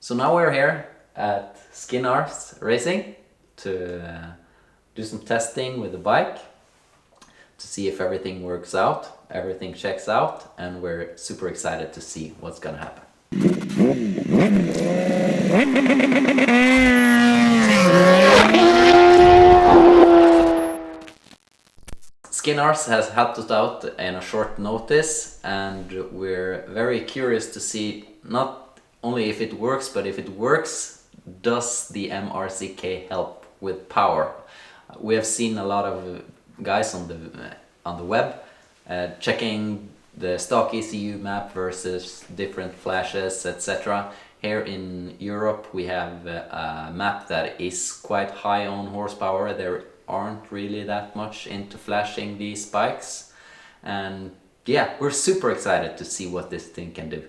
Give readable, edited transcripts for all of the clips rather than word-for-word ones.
So now we're here at Rhabdo Racing to do some testing with the bike to see if everything works out, everything checks out, and we're super excited to see what's gonna happen. Skinnars has helped us out in a short notice, and we're very curious to see not only if it works, but if it works, does the RCK help with power? We have seen a lot of guys on the web checking the stock ECU map versus different flashes, etc. Here in Europe we have a map that is quite high on horsepower. There aren't really that much into flashing these bikes, and yeah, we're super excited to see what this thing can do.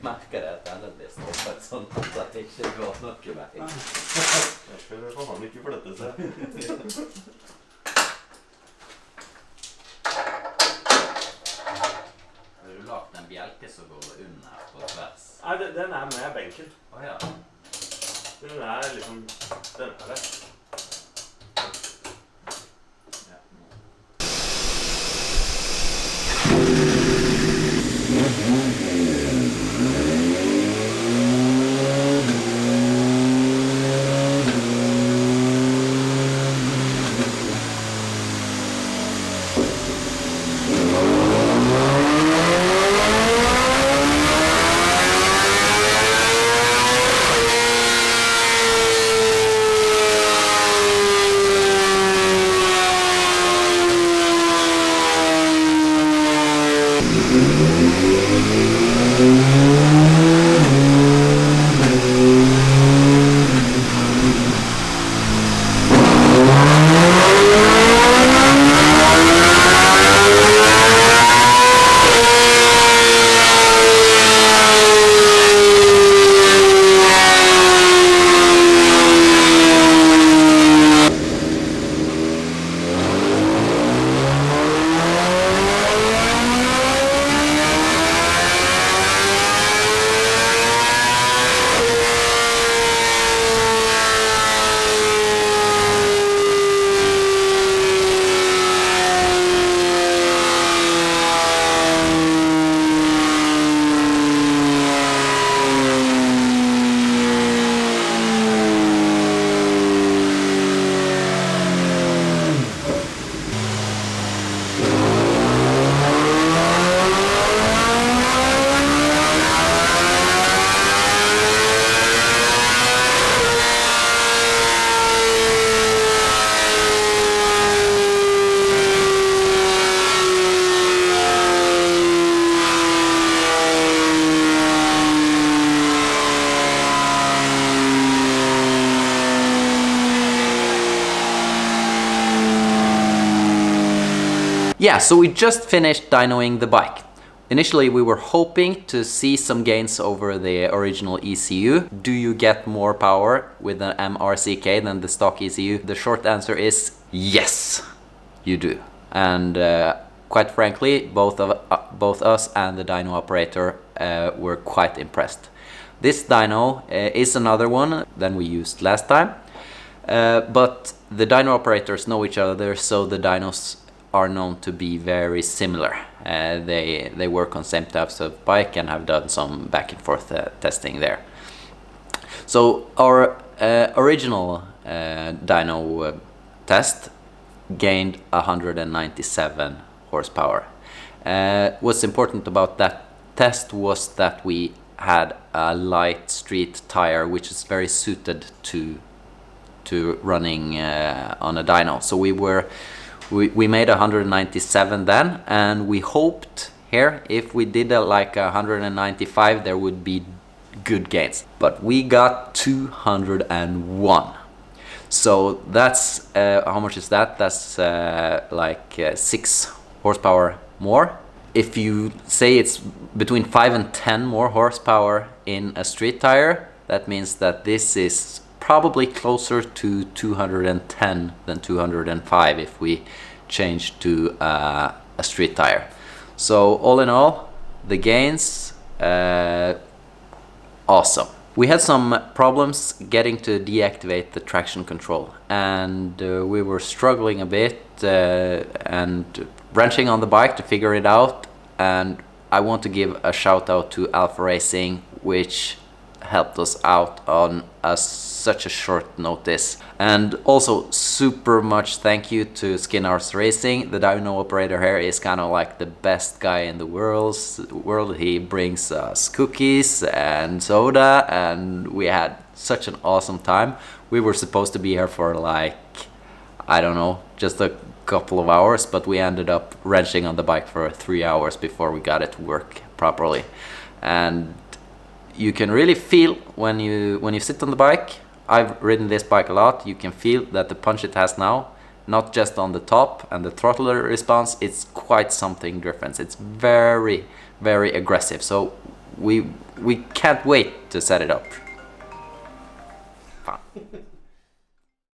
Merker at denne blir stoppet sånn at det ikke går noe vei. Jeg skal få han ikke flytte seg. Har du lagt en bjelke som går under på tvers? Nei, den er med benken. Ja. Den er liksom, den er det. Yeah, so we just finished dynoing the bike. Initially we were hoping to see some gains over the original ECU. Do you get more power with the RCK than the stock ECU? The short answer is yes, you do. And quite frankly, both us and the dyno operator were quite impressed. This dyno is another one than we used last time, but the dyno operators know each other, so the dynos are known to be very similar. They work on same types of bike and have done some back and forth testing there. So our original dyno test gained 197 horsepower. What's important about that test was that we had a light street tire, which is very suited to running on a dyno. So we made 197 then, and we hoped here if we did like 195 there would be good gains, but we got 201. So that's how much is that? That's like 6 horsepower more. If you say it's between 5 and 10 more horsepower in a street tire, that means that this is probably closer to 210 than 205 if we change to a street tire. So all in all, the gains, awesome. We had some problems getting to deactivate the traction control, and we were struggling a bit and wrenching on the bike to figure it out. And I want to give a shout out to Alpha Racing, which helped us out on such a short notice. And also super much thank you to Skinnars Racing. The dyno operator here is kind of like the best guy in the world. He brings us cookies and soda, and we had such an awesome time. We were supposed to be here for like, I don't know, just a couple of hours, but we ended up wrenching on the bike for 3 hours before we got it to work properly. And you can really feel when you sit on the bike. I've ridden this bike a lot. You can feel that the punch it has now, not just on the top and the throttle response, it's quite something different. It's very, very aggressive. So we can't wait to set it up. Fun.